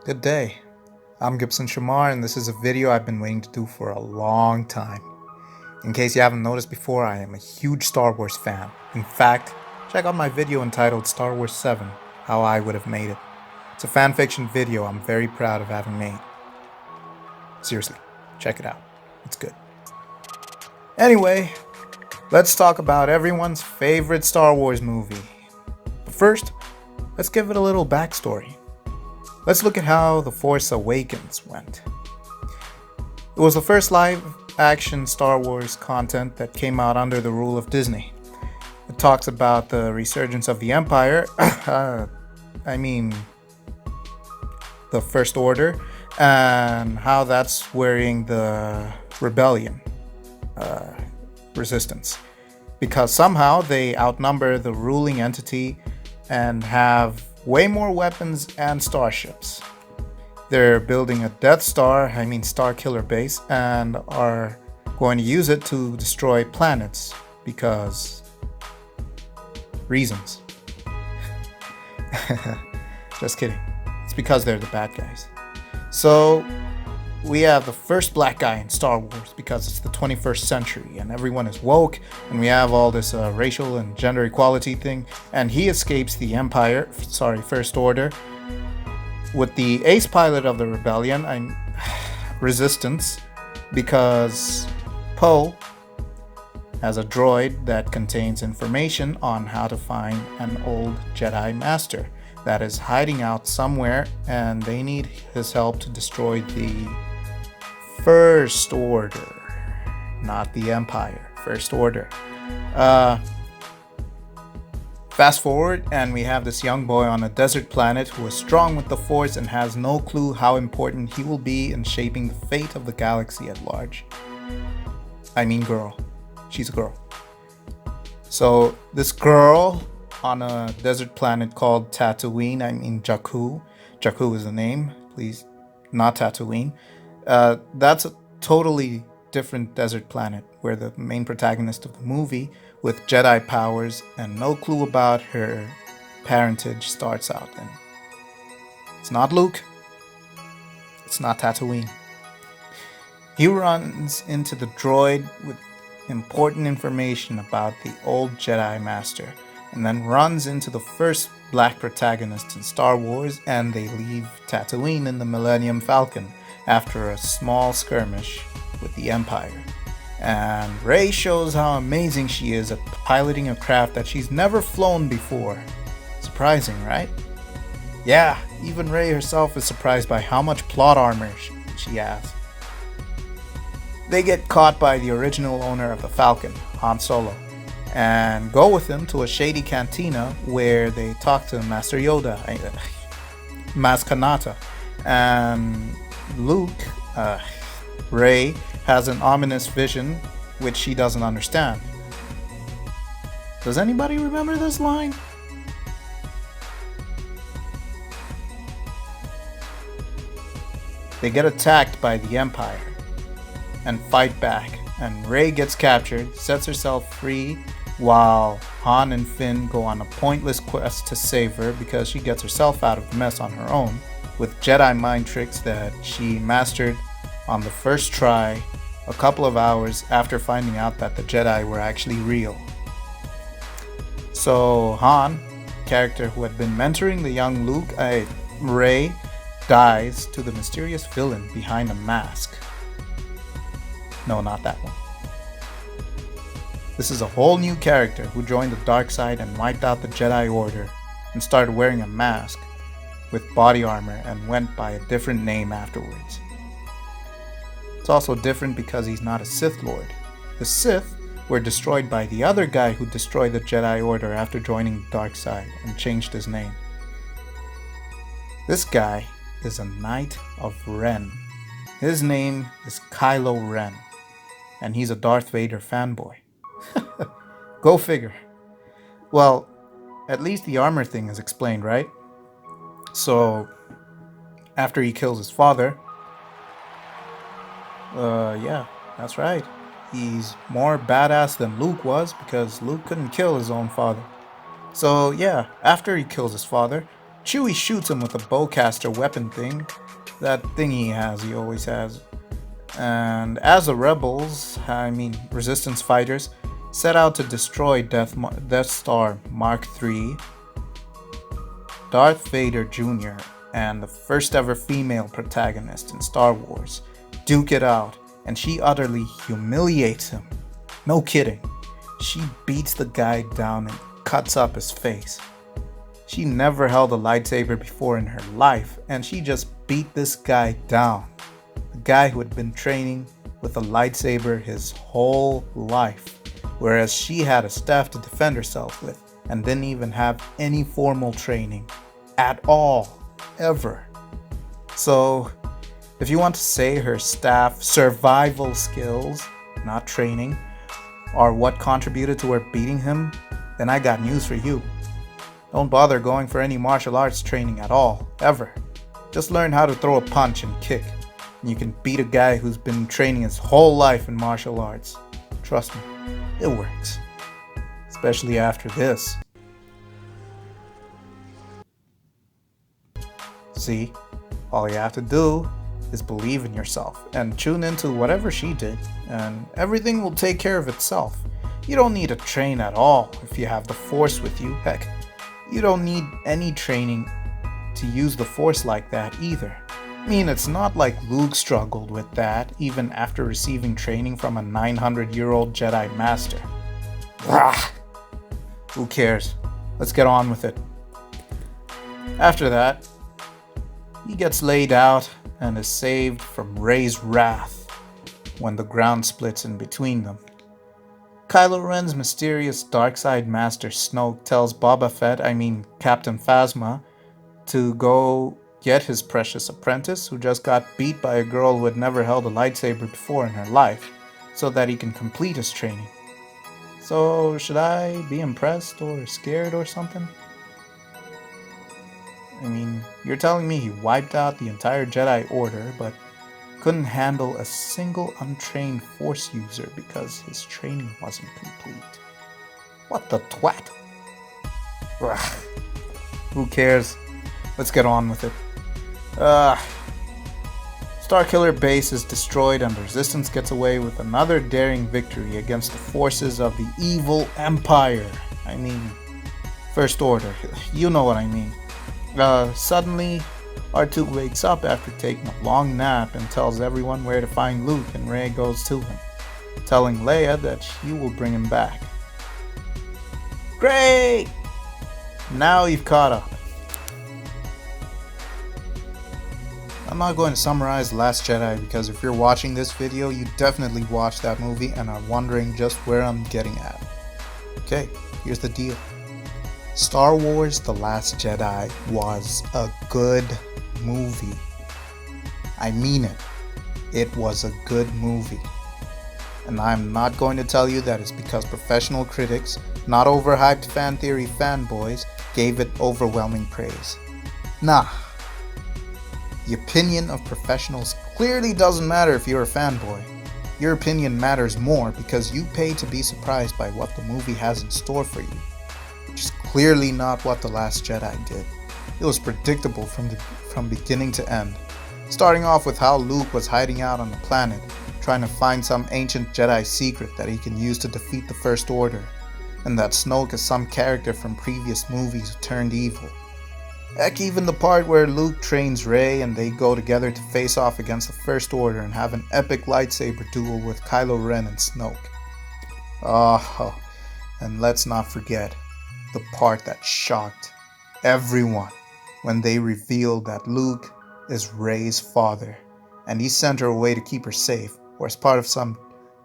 Good day. I'm Gibson Shamar, and this is a video I've been waiting to do for a long time. In case you haven't noticed before, I am a huge Star Wars fan. In fact, check out my video entitled Star Wars 7, How I Would Have Made It. It's a fanfiction video I'm very proud of having made. Seriously, check it out. It's good. Anyway, let's talk about everyone's favorite Star Wars movie. But first, let's give it a little backstory. Let's look at how The Force Awakens went. It was the first live-action Star Wars content that came out under the rule of Disney. It talks about the resurgence of the Empire, the First Order, and how that's worrying the rebellion, resistance. Because somehow they outnumber the ruling entity and have way more weapons and starships. They're building a Death Star, Star Killer base, and are going to use it to destroy planets because reasons. Just kidding. It's because they're the bad guys. So we have the first black guy in Star Wars because it's the 21st century and everyone is woke, and we have all this racial and gender equality thing, and he escapes the First Order with the ace pilot of the rebellion, resistance, because Poe has a droid that contains information on how to find an old Jedi master that is hiding out somewhere, and they need his help to destroy the First Order, not the Empire. First Order. Fast forward, and we have this young boy on a desert planet who is strong with the Force and has no clue how important he will be in shaping the fate of the galaxy at large. Girl. She's a girl. So this girl on a desert planet called Tatooine, Jakku. Jakku is the name, please, not Tatooine. That's a totally different desert planet where the main protagonist of the movie, with Jedi powers and no clue about her parentage, starts out in. It's not Luke. It's not Tatooine. He runs into the droid with important information about the old Jedi Master, and then runs into the first black protagonist in Star Wars, and they leave Tatooine in the Millennium Falcon after a small skirmish with the Empire. And Rey shows how amazing she is at piloting a craft that she's never flown before. Surprising, right? Yeah, even Rey herself is surprised by how much plot armor she has. They get caught by the original owner of the Falcon, Han Solo, and go with him to a shady cantina where they talk to Master Yoda, Maz Kanata, and Luke, Rey, has an ominous vision which she doesn't understand. Does anybody remember this line? They get attacked by the Empire and fight back, and Rey gets captured, sets herself free, while Han and Finn go on a pointless quest to save her because she gets herself out of the mess on her own with Jedi mind tricks that she mastered on the first try a couple of hours after finding out that the Jedi were actually real. So Han, character who had been mentoring the young Rey, dies to the mysterious villain behind a mask. No, not that one. This is a whole new character who joined the dark side and wiped out the Jedi Order and started wearing a mask with body armor and went by a different name afterwards. It's also different because he's not a Sith Lord. The Sith were destroyed by the other guy who destroyed the Jedi Order after joining the dark side and changed his name. This guy is a Knight of Ren. His name is Kylo Ren, and he's a Darth Vader fanboy. Go figure. Well, at least the armor thing is explained, right? So, after he kills his father, yeah, that's right. He's more badass than Luke was because Luke couldn't kill his own father. So, yeah, after he kills his father, Chewie shoots him with a bowcaster weapon thing, that thing he always has. And as the Resistance fighters, set out to destroy Death Star Mark III, Darth Vader Jr. and the first ever female protagonist in Star Wars duke it out, and she utterly humiliates him. No kidding. She beats the guy down and cuts up his face. She never held a lightsaber before in her life, and she just beat this guy down. The guy who had been training with a lightsaber his whole life, whereas she had a staff to defend herself with and didn't even have any formal training at all, ever. So, if you want to say her staff survival skills, not training, are what contributed to her beating him, then I got news for you. Don't bother going for any martial arts training at all, ever. Just learn how to throw a punch and kick, and you can beat a guy who's been training his whole life in martial arts. Trust me, it works. Especially after this. See, all you have to do is believe in yourself and tune into whatever she did, and everything will take care of itself. You don't need to train at all if you have the Force with you. Heck, you don't need any training to use the Force like that either. I mean, it's not like Luke struggled with that even after receiving training from a 900-year-old Jedi Master. Blah. Who cares? Let's get on with it. After that, he gets laid out and is saved from Rey's wrath when the ground splits in between them. Kylo Ren's mysterious dark side master Snoke tells Captain Phasma, to go get his precious apprentice who just got beat by a girl who had never held a lightsaber before in her life, so that he can complete his training. So, should I be impressed or scared or something? I mean, you're telling me he wiped out the entire Jedi Order, but couldn't handle a single untrained Force user because his training wasn't complete. What the twat? Ugh. Who cares? Let's get on with it. Starkiller Base is destroyed and the Resistance gets away with another daring victory against the forces of the evil Empire. First Order. You know what I mean. Suddenly, R2 wakes up after taking a long nap and tells everyone where to find Luke, and Rey goes to him, telling Leia that she will bring him back. Great! Now you've caught up. I'm not going to summarize The Last Jedi because if you're watching this video, you definitely watched that movie and are wondering just where I'm getting at. Okay, here's the deal. Star Wars The Last Jedi was a good movie. I mean it. It was a good movie. And I'm not going to tell you that it's because professional critics, not overhyped fan theory fanboys, gave it overwhelming praise. Nah. The opinion of professionals clearly doesn't matter if you're a fanboy. Your opinion matters more because you pay to be surprised by what the movie has in store for you, which is clearly not what The Last Jedi did. It was predictable from beginning to end, starting off with how Luke was hiding out on the planet, trying to find some ancient Jedi secret that he can use to defeat the First Order, and that Snoke is some character from previous movies who turned evil. Heck, even the part where Luke trains Rey and they go together to face off against the First Order and have an epic lightsaber duel with Kylo Ren and Snoke. Oh, and let's not forget the part that shocked everyone when they revealed that Luke is Rey's father and he sent her away to keep her safe or as part of some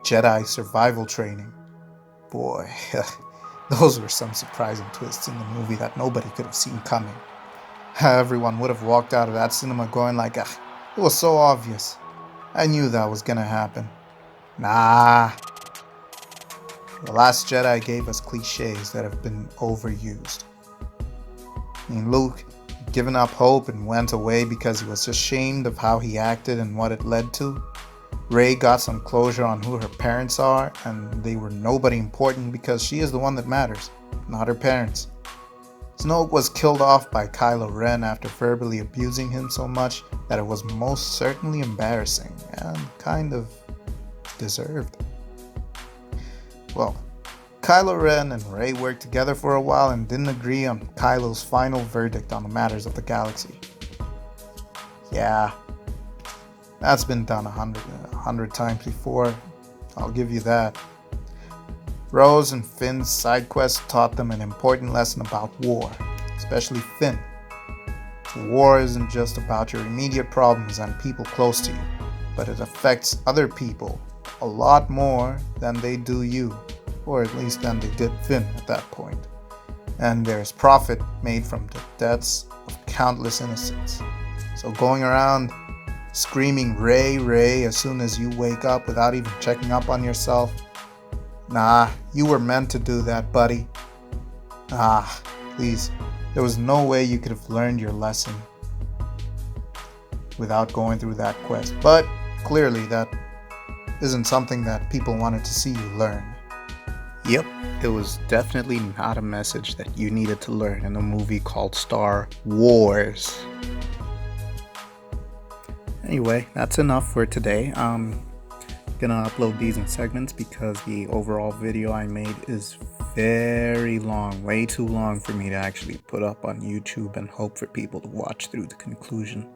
Jedi survival training. Boy, those were some surprising twists in the movie that nobody could have seen coming. Everyone would have walked out of that cinema going like, it was so obvious. I knew that was gonna happen. Nah. The Last Jedi gave us cliches that have been overused. Luke had given up hope and went away because he was ashamed of how he acted and what it led to. Rey got some closure on who her parents are, and they were nobody important because she is the one that matters, not her parents. Snoke was killed off by Kylo Ren after verbally abusing him so much that it was most certainly embarrassing and kind of deserved. Well, Kylo Ren and Rey worked together for a while and didn't agree on Kylo's final verdict on the matters of the galaxy. Yeah, that's been done a hundred times before, I'll give you that. Rose and Finn's side quest taught them an important lesson about war, especially Finn. War isn't just about your immediate problems and people close to you, but it affects other people a lot more than they do you, or at least than they did Finn at that point. And there's profit made from the deaths of countless innocents. So going around screaming Rey, Rey as soon as you wake up without even checking up on yourself, nah, you were meant to do that, buddy. Please. There was no way you could have learned your lesson without going through that quest. But clearly that isn't something that people wanted to see you learn. Yep, it was definitely not a message that you needed to learn in a movie called Star Wars. Anyway, that's enough for today. I'm gonna upload these in segments because the overall video I made is very long, way too long for me to actually put up on YouTube and hope for people to watch through the conclusion.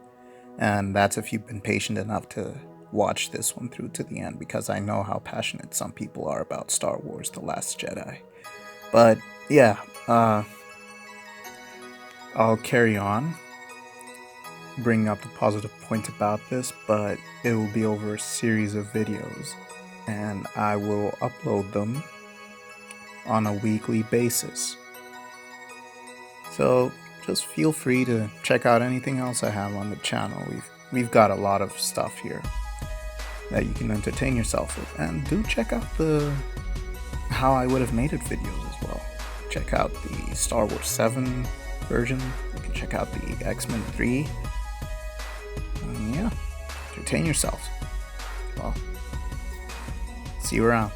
And that's if you've been patient enough to watch this one through to the end, because I know how passionate some people are about Star Wars: The Last Jedi. But yeah, I'll carry on bringing up the positive points about this, but it will be over a series of videos, and I will upload them on a weekly basis. So just feel free to check out anything else I have on the channel. We've got a lot of stuff here that you can entertain yourself with, and do check out the How I Would Have Made It videos as well. Check out the Star Wars 7 version. You can check out the X-Men 3. Yeah, entertain yourselves. Well, see you around.